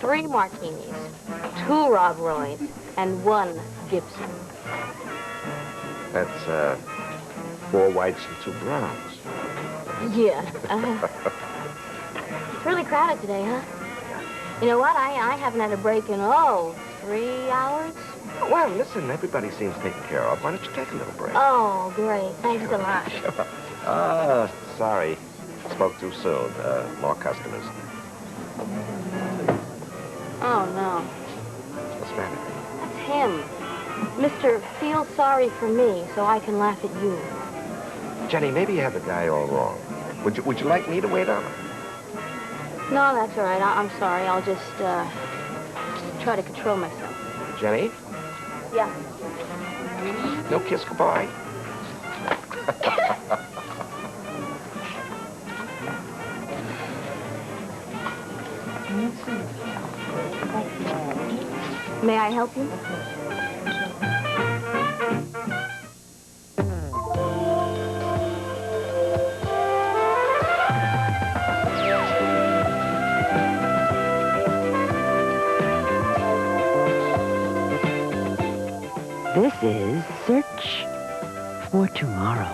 3 martinis, 2 Rob Roys, and 1 Gibson. That's 4 whites and 2 browns. Yeah. It's really crowded today, huh? You know what? I haven't had a break in, 3 hours? Well, listen, everybody seems taken care of. Why don't you take a little break? Oh, great. Thanks a lot. Sorry. Spoke too soon. More customers. Oh, no. What's the matter? That's him. Mr. Feel sorry for me so I can laugh at you. Jenny, maybe you have the guy all wrong. Would you like me to wait on him? No, that's all right. I'm sorry. I'll just try to control myself. Jenny? Yeah. No kiss goodbye? May I help you? This is Search for Tomorrow.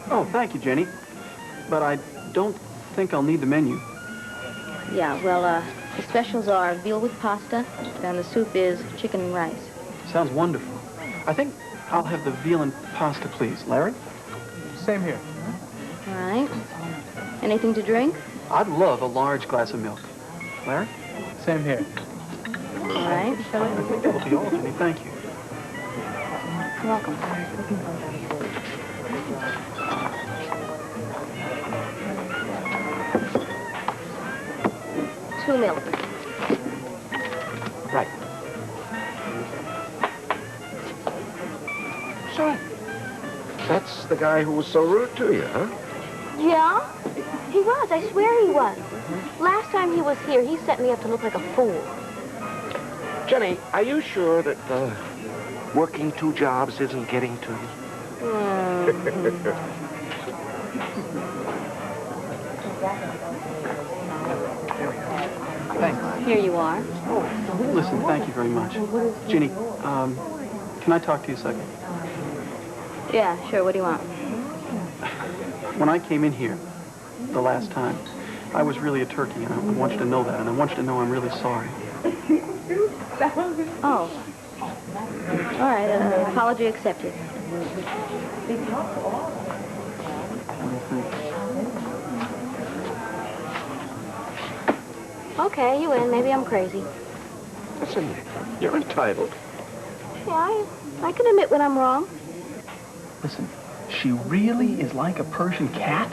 Oh, thank you, Jenny. But I don't think I'll need the menu. Yeah, well, the specials are veal with pasta, and the soup is chicken and rice. Sounds wonderful. I think I'll have the veal and pasta, please. Larry? Same here. All right. Anything to drink? I'd love a large glass of milk. Larry? Same here. All right. I think that'll be all, Jenny. Thank you. You're welcome. 2 milk. Right. So, that's the guy who was so rude to you, huh? Yeah? He was. I swear he was. Last time he was here, he set me up to look like a fool. Jenny, are you sure that working 2 jobs isn't getting to you? Thanks. Here you are. Listen, thank you very much. Jenny, can I talk to you a second? Yeah, sure. What do you want? When I came in here the last time, I was really a turkey, and I want you to know that, and I want you to know I'm really sorry. Oh. All right. Apology accepted. Okay, you win. Maybe I'm crazy. Listen, you're entitled. Yeah, I can admit when I'm wrong. Listen, she really is like a Persian cat?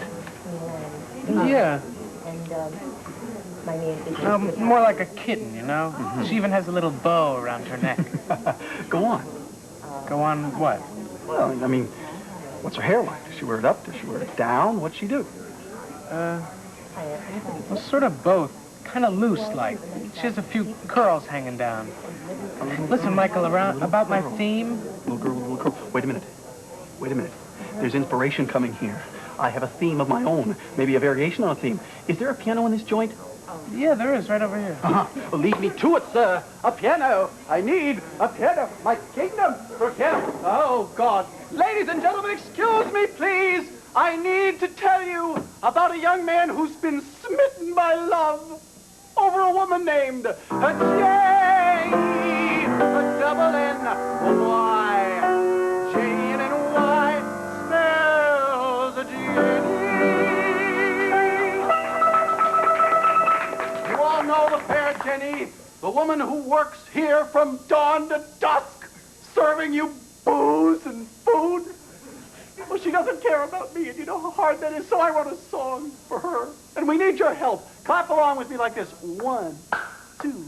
Yeah. More like a kitten, you know? Mm-hmm. She even has a little bow around her neck. Go on. Go on what? Well, I mean, what's her hair like? Does she wear it up? Does she wear it down? What's she do? Well, sort of both. Kind of loose, like. She has a few curls hanging down. Listen, Michael, about my theme. Little girl. Wait a minute. There's inspiration coming here. I have a theme of my own. Maybe a variation on a theme. Is there a piano in this joint? Yeah, there is, right over here. Well, lead me to it, sir. A piano. I need a piano. My kingdom for a piano. Oh, God. Ladies and gentlemen, excuse me, please. I need to tell you about a young man who's been smitten by love over a woman named Jane, a double N-Y. Jane and Y spells a Jenny. You all know the fair Jenny, the woman who works here from dawn to dusk, serving you booze and food. Well, she doesn't care about me, and you know how hard that is, so I wrote a song for her. And we need your help. Clap along with me like this. 1, 2,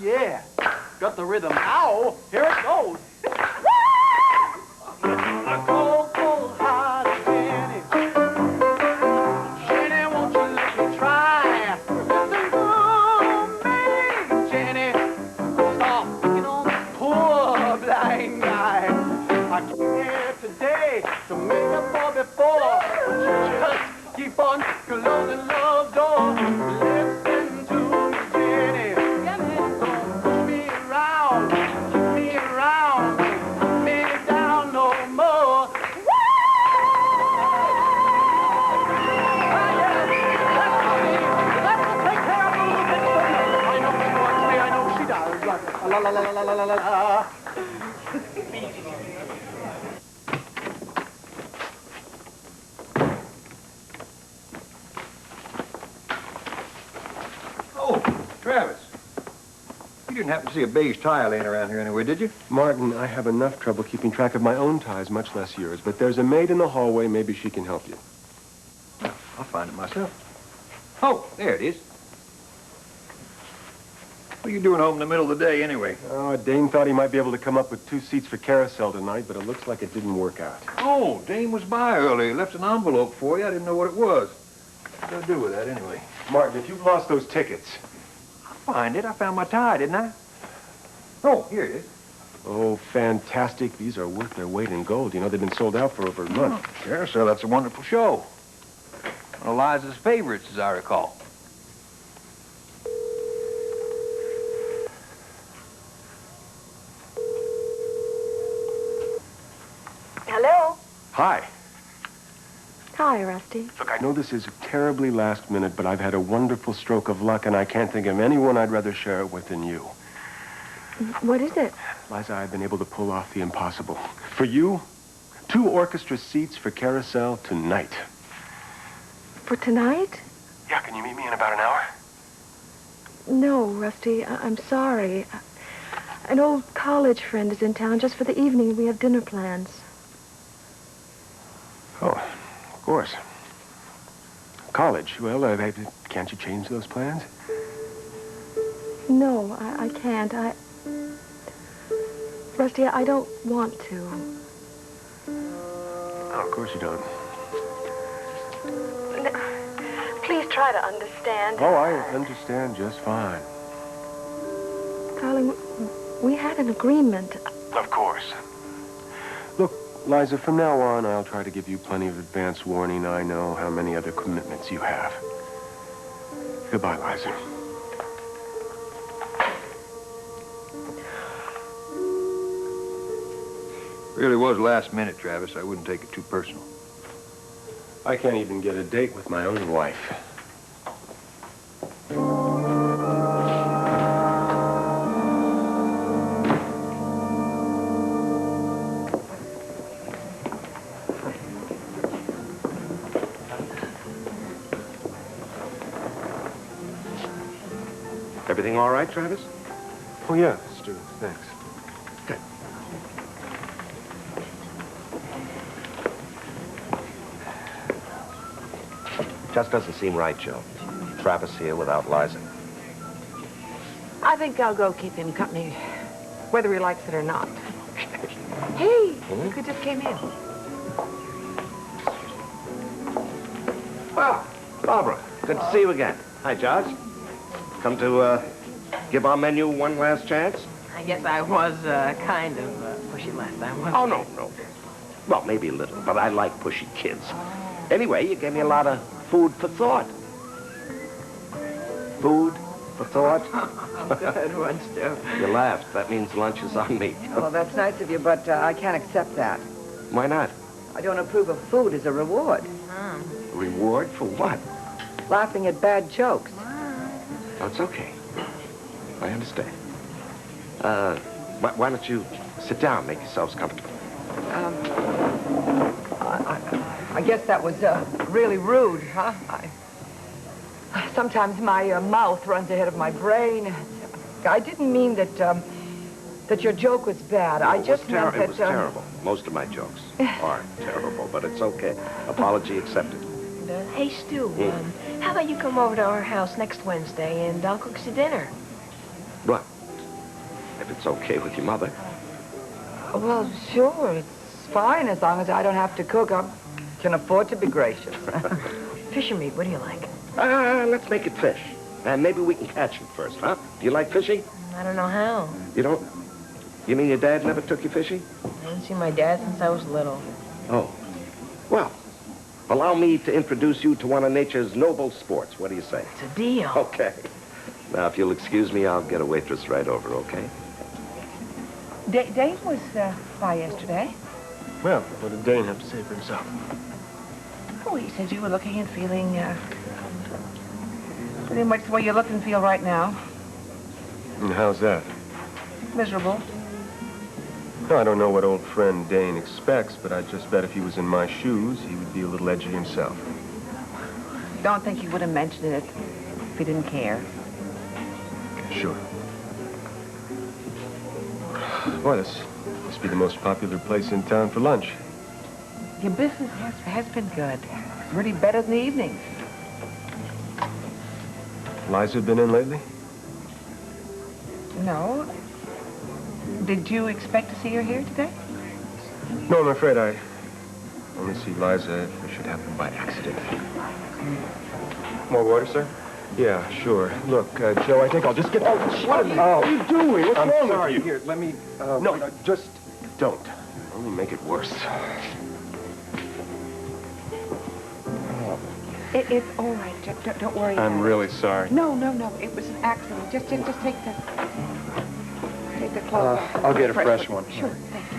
yeah. Got the rhythm. Ow, here it goes. A cold, cold heart, Jenny. Jenny, won't you let me try? Listen to me, Jenny. Stop picking on this poor blind guy. I came here today to make up for the la la la la la la. Oh, Travis. You didn't happen to see a beige tie laying around here anywhere, did you? Martin, I have enough trouble keeping track of my own ties, much less yours. But there's a maid in the hallway. Maybe she can help you. I'll find it myself. Oh, there it is. What are you doing home in the middle of the day, anyway? Oh, Dane thought he might be able to come up with 2 seats for carousel tonight, but it looks like it didn't work out. Oh, Dane was by early. Left an envelope for you. I didn't know what it was. What did I do with that, anyway? Martin, if you've lost those tickets... I'll find it. I found my tie, didn't I? Oh, here it is. Oh, fantastic. These are worth their weight in gold. You know, they've been sold out for over a month. Carousel, that's a wonderful show. One of Liza's favorites, as I recall. Hello? Hi. Hi, Rusty. Look, I know this is terribly last minute, but I've had a wonderful stroke of luck, and I can't think of anyone I'd rather share it with than you. What is it? Liza, I've been able to pull off the impossible. For you, 2 orchestra seats for carousel tonight. For tonight? Yeah, can you meet me in about an hour? No, Rusty, I'm sorry. An old college friend is in town just for the evening. We have dinner plans. Oh, of course. College. Well, can't you change those plans? No, I can't. Rusty, I don't want to. Oh, of course you don't. Please try to understand. Oh, I understand just fine. Darling, we had an agreement. Of course. Look, Liza, from now on, I'll try to give you plenty of advance warning. I know how many other commitments you have. Goodbye, Liza. Really was last minute, Travis. I wouldn't take it too personal. I can't even get a date with my own wife. Everything all right, Travis? Oh, yeah, Stu. Thanks. Good. Just doesn't seem right, Joe. Travis here without Liza. I think I'll go keep him company, whether he likes it or not. Hey, look who just came in. Well, Barbara, good to see you again. Hi, Josh. Come to give our menu one last chance? I guess I was kind of pushy last time, wasn't Oh, no. Well, maybe a little, but I like pushy kids. Anyway, you gave me a lot of food for thought. Food for thought? Good one, Stu. You laughed. That means lunch is on me. Well, that's nice of you, but I can't accept that. Why not? I don't approve of food as a reward. Reward for what? Laughing at bad jokes. Oh, it's okay. I understand. Why don't you sit down, make yourselves comfortable? I guess that was really rude, huh? Sometimes my mouth runs ahead of my brain. I didn't mean that your joke was bad. I just meant that... It was terrible. Most of my jokes are terrible, but it's okay. Apology accepted. Hey, Stu, how about you come over to our house next Wednesday and I'll cook you dinner? What? If it's okay with your mother. Well, sure, it's fine as long as I don't have to cook. I can afford to be gracious. Fish or meat, what do you like? Let's make it fish. And maybe we can catch it first, huh? Do you like fishing? I don't know how. You don't? You mean your dad never took you fishing? I haven't seen my dad since I was little. Oh. Well, allow me to introduce you to one of nature's noble sports. What do you say? It's a deal. Okay. Now, if you'll excuse me, I'll get a waitress right over, okay? Dave was by yesterday. Well, what did Dane have to say for himself? Oh, he said you were looking and feeling pretty much the way you look and feel right now. And how's that? Miserable. No, I don't know what old friend Dane expects, but I just bet if he was in my shoes, he would be a little edgy himself. Don't think he would have mentioned it if he didn't care. Sure. Boy, this must be the most popular place in town for lunch. Your business has been good. Really better than the evenings. Liza been in lately? No. Did you expect to see her here today? No, I'm afraid I only see Liza if it should happen by accident. More water, sir? Yeah, sure. Look, Joe, I think I'll just get... What are you doing? What's I'm wrong sorry. with you? Here, let me... no, just don't. Only make it worse. It's all right. Don't worry. I'm really sorry. No. It was an accident. Just take the clothes off. I'll get a fresh one. Sure, thank you.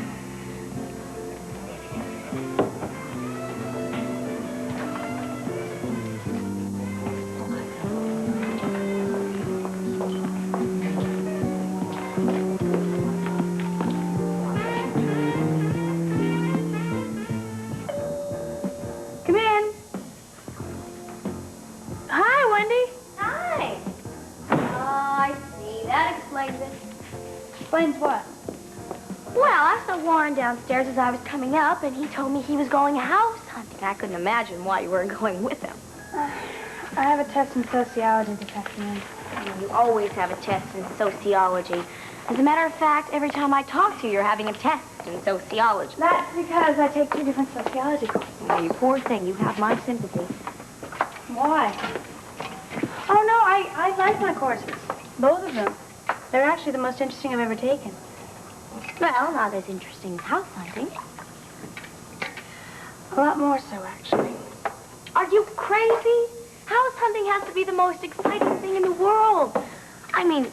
Come in. Hi, Wendy. Hi. Oh, I see. That explains it. Explains what? Well, I saw Warren downstairs as I was coming up, and he told me he was going house hunting. I couldn't imagine why you weren't going with him. I have a test in sociology this afternoon. You always have a test in sociology. As a matter of fact, every time I talk to you, you're having a test in sociology. That's because I take 2 different sociology courses. Oh, you poor thing. You have my sympathy. Why? Oh, no, I like my courses. Both of them. They're actually the most interesting I've ever taken. Well, not as interesting as house hunting. A lot more so, actually. Are you crazy? House hunting has to be the most exciting thing in the world. I mean,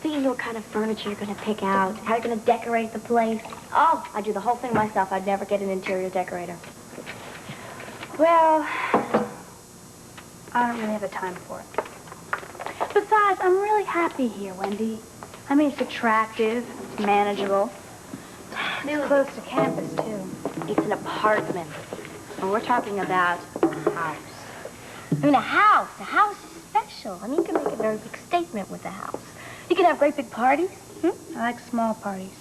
thinking what kind of furniture you're going to pick out, how you're going to decorate the place. Oh, I do the whole thing myself. I'd never get an interior decorator. Well, I don't really have the time for it. Besides, I'm really happy here, Wendy. I mean, it's attractive, it's manageable. It's close to campus, too. It's an apartment. And we're talking about a house. I mean, a house. A house is special. I mean, you can make a very big statement with a house. You can have great big parties. I like small parties.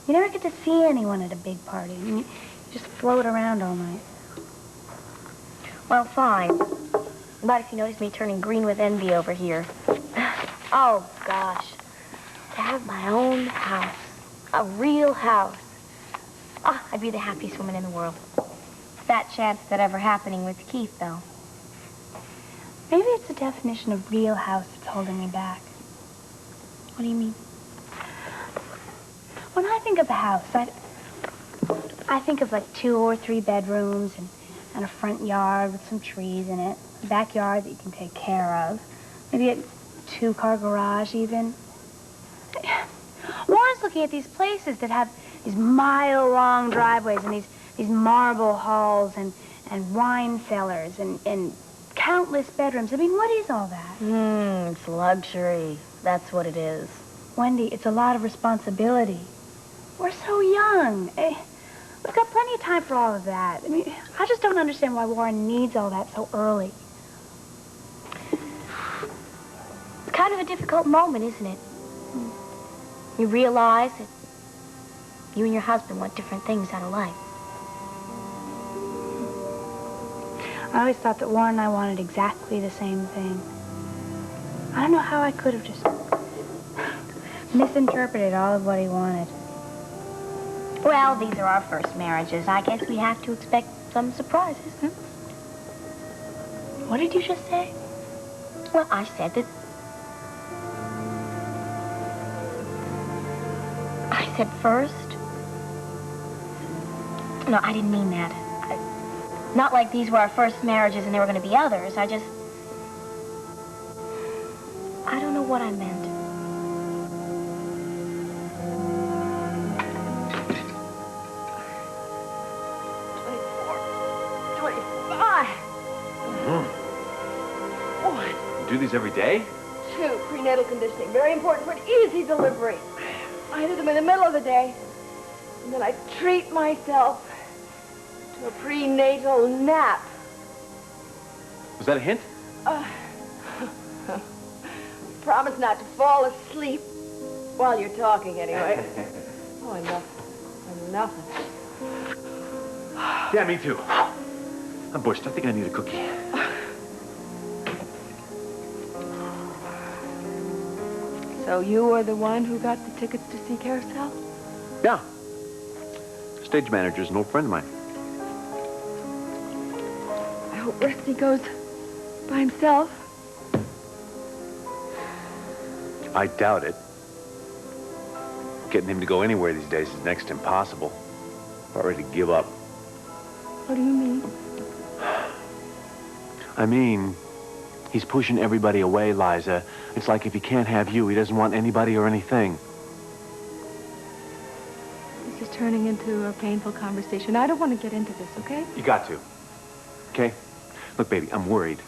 You never get to see anyone at a big party. I mean, you just float around all night. Well, fine. But if you notice me turning green with envy over here. Oh, gosh. To have my own house. A real house. Oh, I'd be the happiest woman in the world. Fat chance of that ever happening with Keith, though. Maybe it's the definition of real house that's holding me back. What do you mean? When I think of a house, I think of like 2 or 3 bedrooms and a front yard with some trees in it, a backyard that you can take care of, maybe a 2-car garage even. Warren's looking at these places that have these mile-long driveways and these marble halls and wine cellars and countless bedrooms. I mean, what is all that? It's luxury. That's what it is. Wendy, it's a lot of responsibility. We're so young. We've got plenty of time for all of that. I mean, I just don't understand why Warren needs all that so early. It's kind of a difficult moment, isn't it? You realize that you and your husband want different things out of life. I always thought that Warren and I wanted exactly the same thing. I don't know how I could have just misinterpreted all of what he wanted. Well, these are our first marriages. I guess we have to expect some surprises, What did you just say? Well, I said that... I said first. No, I didn't mean that. Not like these were our first marriages and there were going to be others. I don't know what I meant. Do these every day? 2, prenatal conditioning. Very important for an easy delivery. I do them in the middle of the day. And then I treat myself to a prenatal nap. Was that a hint? Promise not to fall asleep while you're talking, anyway. Oh, enough. Enough. Yeah, me too. I'm bushed. I think I need a cookie. So you were the one who got the tickets to see Carousel? Yeah. Stage manager's an old friend of mine. I hope Rusty goes by himself. I doubt it. Getting him to go anywhere these days is next to impossible. About ready to give up. What do you mean? I mean, he's pushing everybody away, Liza. It's like if he can't have you, he doesn't want anybody or anything. This is turning into a painful conversation. I don't want to get into this, okay? You got to. Okay? Look, baby, I'm worried.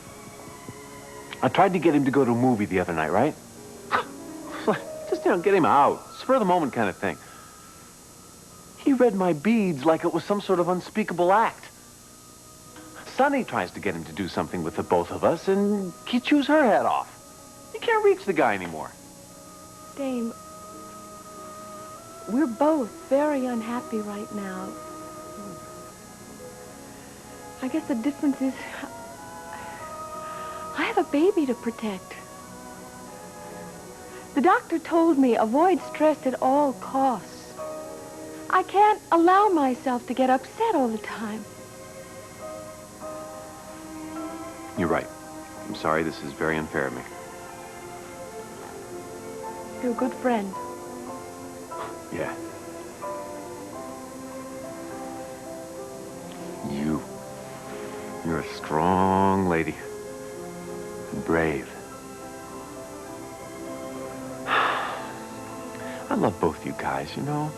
I tried to get him to go to a movie the other night, right? Just, get him out. Spur of the moment kind of thing. He read my beads like it was some sort of unspeakable act. Sonny tries to get him to do something with the both of us, and he chews her head off. You can't reach the guy anymore. Dane, we're both very unhappy right now. I guess the difference is I have a baby to protect. The doctor told me avoid stress at all costs. I can't allow myself to get upset all the time. You're right. I'm sorry, this is very unfair of me. You're a good friend. Yeah. You're a strong lady. And brave. I love both you guys, you know.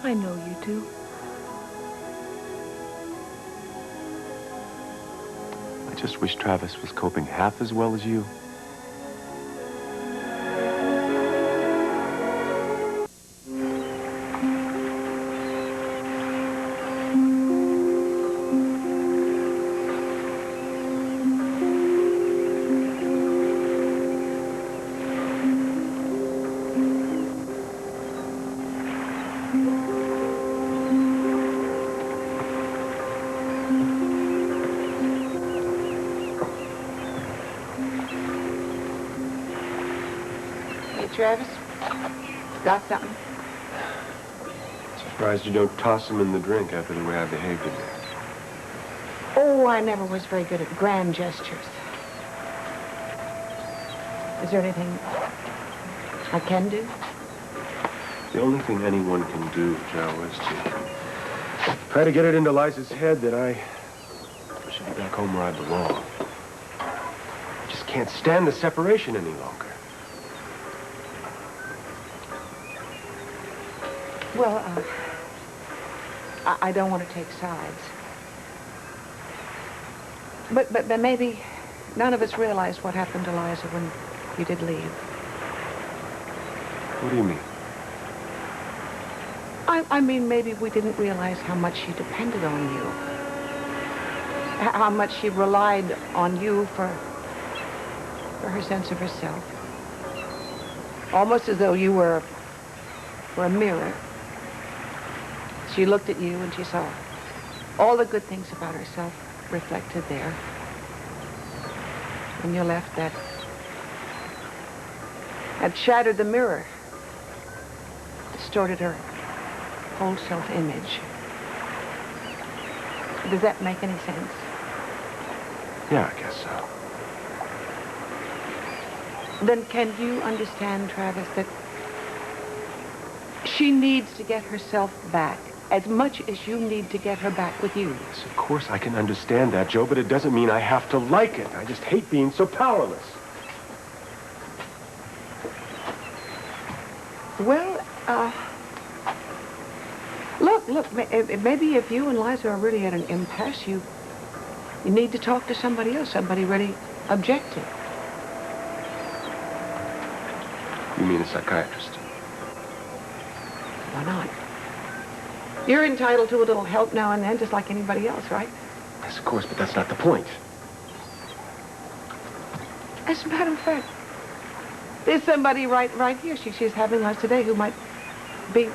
I know you do. I just wish Travis was coping half as well as you. Travis, got something? Surprised you don't toss him in the drink after the way I behaved today. Oh, I never was very good at grand gestures. Is there anything I can do? The only thing anyone can do, Joe, is to try to get it into Liza's head that I should be back home where I belong. I just can't stand the separation any longer. Well, I don't want to take sides. But maybe none of us realized what happened to Liza when you did leave. What do you mean? I mean, maybe we didn't realize how much she depended on you. How much she relied on you for her sense of herself. Almost as though you were a mirror. She looked at you and she saw all the good things about herself reflected there. When you left, that shattered the mirror, distorted her whole self-image. Does that make any sense? Yeah, I guess so. Then can you understand, Travis, that she needs to get herself back as much as you need to get her back with you? Yes, of course I can understand that, Joe, but it doesn't mean I have to like it. I just hate being so powerless. Well, look, maybe if you and Liza are really at an impasse, you need to talk to somebody else, somebody really objective. You mean a psychiatrist? Why not? You're entitled to a little help now and then, just like anybody else, right? Yes, of course, but that's not the point. As a matter of fact, there's somebody right here. She's having lunch today who might be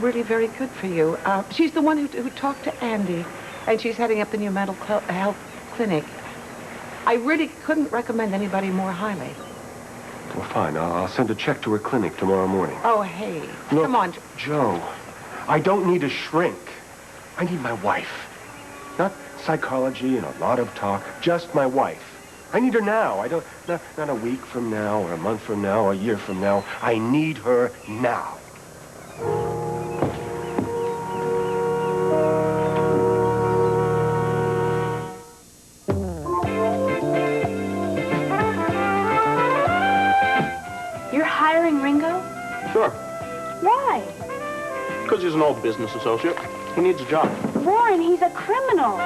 really very good for you. She's the one who talked to Andy, and she's heading up the new mental health clinic. I really couldn't recommend anybody more highly. Well, fine. I'll send a check to her clinic tomorrow morning. Oh, hey. Look, Come on. Joe, I don't need a shrink. I need my wife. Not psychology and a lot of talk, just my wife. I need her now. Not a week from now, or a month from now, or a year from now. I need her now. You're hiring Ringo? Sure. Why? Because he's an old business associate. He needs a job. Warren, he's a criminal.